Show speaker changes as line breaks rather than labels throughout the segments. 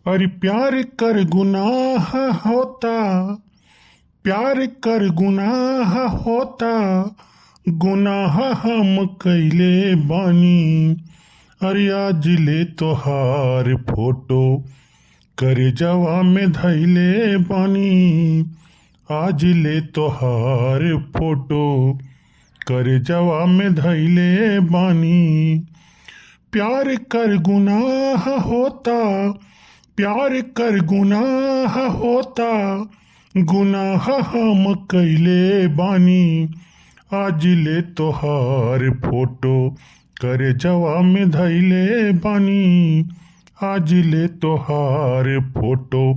अरे प्यार कर गुनाह होता, प्यार कर गुनाह होता, गुनाह हम कैले बानी। अरे आज ले तोहार फोटो करे जवा में धैले बानी। आज ले तोहार फोटो करे जवा में धैले बानी। प्यार कर गुनाह होता, प्यार कर गुनाह होता, गुनाह हम कैले बानी। आज ले तोहार फोटो करे जवा में धैले बानी। आज ले तोहार फोटो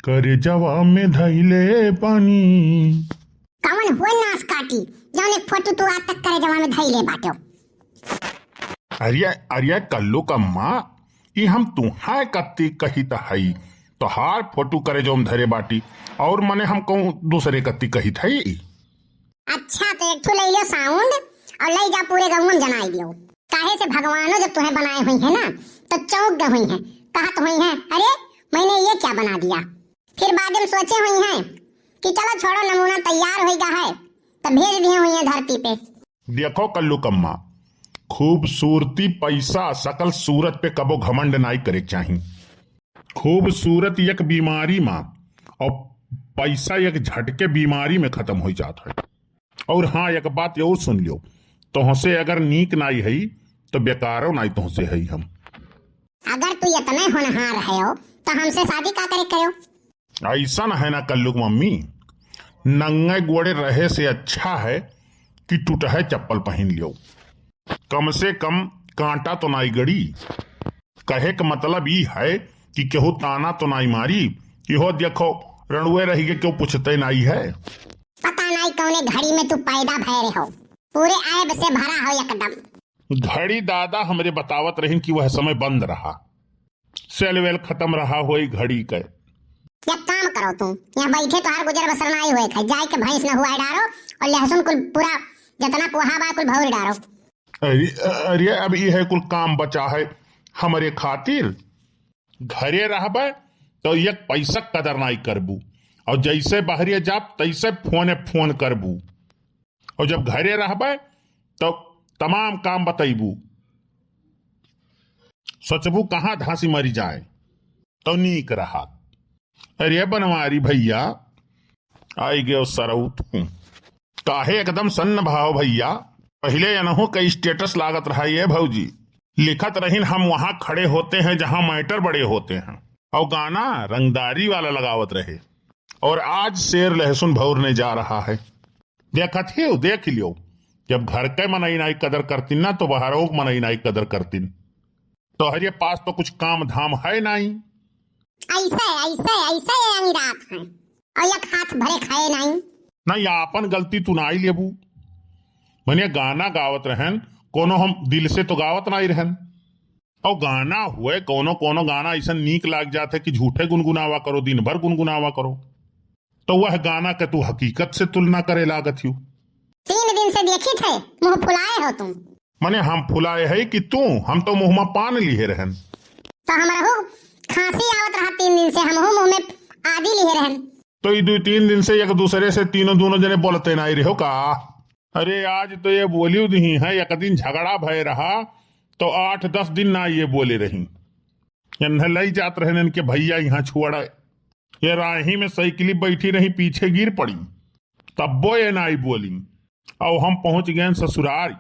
करे जवा में धैले बानी।
कौन हुआ नास काटी जौन एक फोटो तू आज तक करे जवा में धैले बाटो।
अरिया अरिया कल्लू कम्मा ई हम तुहा कत्ती कही तहई तोहार फोटो करे जो हम धरे बाटी और मने हम कहूँ दूसरे कत्ती कही थई।
अच्छा तो एक ठो ले लियो साउंड और ले जा पूरे गाँव में जनाई दियो। काहे से भगवानो जब तुम्हें बनाए हुई है ना तो चौंक गए हुई हैं, कहत हुई हैं अरे मैंने ये क्या बना दिया। फिर बाद में सोचे हुई हैं कि चलो छोड़ो नमूना तैयार हो गया है तो भेज दिए हुई हैं धरती पे।
देखो कल्लू कम्मा, खूबसूरती पैसा सकल सूरत पे कबो घमंड नाई करे चाहिए। खूबसूरत एक बीमारी माँ और पैसा एक झटके बीमारी में खत्म हो जाता है। और हाँ एक बात और सुन लियो, तुहसे अगर नीक नाई है तो बेकारो नाई तुहसे है हम।
अगर तू इतने होनहार है हो तो हमसे शादी का करे करो।
ऐसा न है ना कल्लू मम्मी, नंगे गोड़े रहे से अच्छा है कि टूटे चप्पल पहन लियो। कम से कम कांटा तो नाई गड़ी। कहे का मतलब ई है कि केहू ताना तो नाई मारी कि हो देखो रणुए रही के क्यों पूछते नाई है।
पता नहीं कौने घड़ी में तू पैदा भय रहे हो, पूरे ऐब से भरा हो एकदम।
घड़ी दादा हमरे बतावत रही कि वह समय बंद रहा, सेल वेल खत्म रहा हो घड़ी के।
एक काम करो तुम यहाँ बैठे तो हर गुजर बसर नहीं हुए थे, जाए के भैंस न हुआ डारो और लहसुन कुल पूरा जितना पोहा बा कुल भौर डारो।
अरे अब यह कुल काम बचा है हमारे खातिर। घरे रहबे तो एक पैसा कदर नहीं करबू और जैसे बाहरिए जाब तैसे फोन करबू और जब घरे रहबे तो तमाम काम बतैबू। सोचबू कहाँ धांसी मरी जाए तो नीक रहा। अरे बनवारी भैया आई गए सरऊत हूँ काहे एकदम सन्न भाव भैया। पहले अनहो का स्टेटस लागत रहा है भौजी, लिखत रहीन हम वहां खड़े होते हैं जहां मैटर बड़े होते हैं और गाना रंगदारी वाला लगावत रहे। और आज शेर लहसुन भौरने जा रहा है। देखत ही देख लियो, जब घर के मनई नाई कदर करतीन ना तो बाहरों मनई नाई कदर करतीन। तो हरे पास तो कुछ काम धाम है नहीं।
ऐसे ऐसे ऐसे यही रात है और एक हाथ भरे खाए नहीं
आपन गलती तू नाई लेबू। मने गाना गावत रहन कोनो हम दिल से तो गावत नहीं रहन। और गाना हुए कोनो कोनो गाना ऐसा नीक लाग जाते कि झूठे गुनगुनावा करो, दिन भर गुनगुनावा करो तो वह गाना के तू हकीकत से तुलना करे लागत हूँ।
3 दिन से देखी थे मुंह फुलाए हो तुम।
मने हम फुलाए है कि तू, हम तो मुंह में पान लिए रहन।
तो हमारा हो खांसी आवत रहा 3 दिन से, हम हो मुंह में आदि लिए रहन।
तो ये 2-3 दिन से एक दूसरे से दोनों जने बोलते नहीं रहो का। अरे आज तो ये बोली नहीं है, एक दिन झगड़ा भय रहा तो 8-10 दिन ना ये बोले रही। लई जात रहे के भैया यहाँ छुड़ा, ये राही में साइकिली बैठी रही पीछे गिर पड़ी तब वो ये नाई बोली। और हम पहुंच गए ससुराल।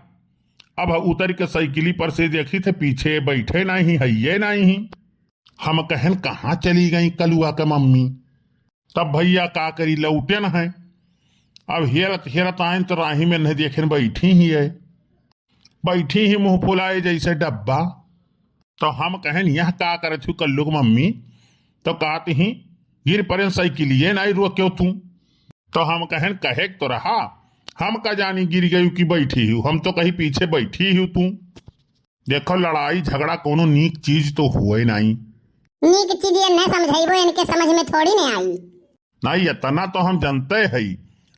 अब उतर के साइकिली पर से देखी थे पीछे बैठे नहीं है ये नहीं। हम कहन कहाँ चली गई कलुआ के मम्मी। तब भैया का करी लौटे न है। अब हेरत आए तो राही में नहीं देखे बैठी ही है, बैठी ही मुंह फुलाए जैसे डब्बा। तो हम कहन यह का करे थी कल्लू की मम्मी। तो कहती ही गिर पड़े साइकिलिए नहीं रोक्यो तू। तो हम कहन कहे तो रहा, हम का जानी गिर गई कि बैठी हूँ, हम तो कहीं पीछे बैठी हूँ तू। देखो लड़ाई झगड़ा कोनो नीक चीज तो हुए नहीं।
नीक चीज ये नहीं समझाइबो, इनके समझ में थोड़ी नहीं आई।
नहीं इतना तो हम जानते है,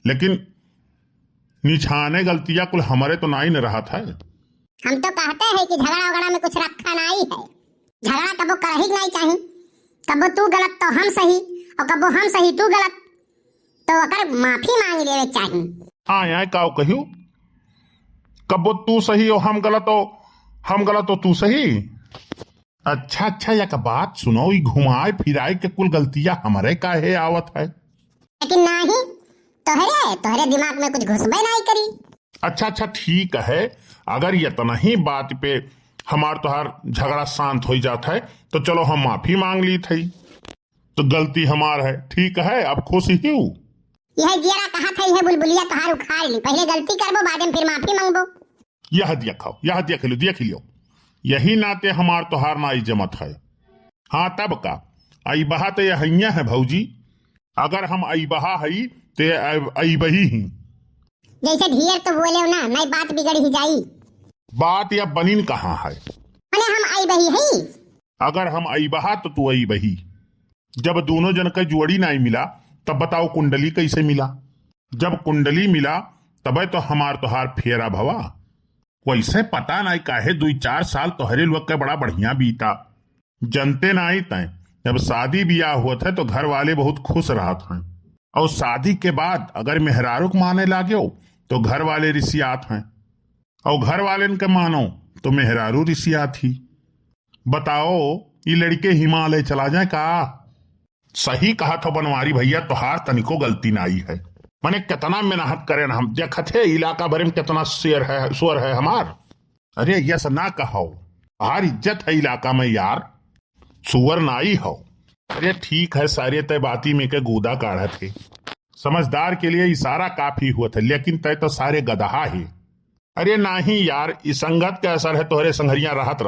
लेकिन निछाने गलतियां कुल हमारे तो नहीं न रहा था।
हम तो कहते हैं कि झगड़ा वगड़ा में कुछ रखा नहीं है, झगड़ा कबो कर ही नहीं चाहिए। कबो तू गलत तो हम सही, और कबो हम सही तू गलत, तो अगर माफी मांग लेवे चाहिए।
हाँ काओ कहू, कबो तू सही हो हम गलत हो तू सही। अच्छा या का बात सुनो, ई घुमाए फिराए के कुल गलतियां हमारे काहे आवत है।
लेकिन नहीं, तोहरे दिमाग में कुछ घुसबे नहीं करी।
अच्छा ठीक है, अगर इतना ही बात पे हमार तोहार झगड़ा शांत हो जाता है तो चलो हम माफी मांग ली थी, तो गलती हमार है, ठीक है, अब खुश ही हूँ।
यह जरा कहा था यह बुलबुलिया तोहार उखाड़ ली, पहले गलती करबो बाद में फिर माफी मांगबो।
यह देख लियो, यही नाते हमार तोहार नाई जमत है। हाँ तब का आई बहा तो यहिया है भौजी, अगर हम आई बहा हई तो आई बही ही।
जैसे ढेर तो बोले ना, नहीं बात बिगड़ ही जाई।
बात या बनीन कहाँ है,
अरे हम आई बही है।
अगर हम आई बहा तो तू आई बही। जब दोनों जन का जोड़ी नहीं मिला तब बताओ कुंडली कैसे मिला। जब कुंडली मिला तबे तो हमार तोहार फेरा भवा। वैसे पता नहीं काहे 2-4 साल तोहरे लोग के बड़ा बढ़िया बीता, जनते नहीं तय। जब शादी ब्याह हुआ था तो घर वाले बहुत खुश रहत हैं, और शादी के बाद अगर मेहरारू को माने लागे तो घर वाले रिसियात हैं, और घर वाले के मानो तो मेहरारू रिसियात ही। बताओ ये लड़के हिमालय चला जाए का। सही कहा था बनवारी भैया, तोहार तनिको गलती नहीं है। मैंने कितना मेहनत करे ना, हम देखत है इलाका भरे में कितना स्वर है हमार। अरे यस ना कहो, हर इज्जत है इलाका में यार, सुअर नाई हो। अरे ठीक है, सारे तय बाती में के गूदा काढ़ा थे, समझदार के लिए इशारा काफी हुआ था, लेकिन तय तो सारे गदहा ही। अरे नहीं यार, इस संगत के असर है, तोहरे संघरिया राहत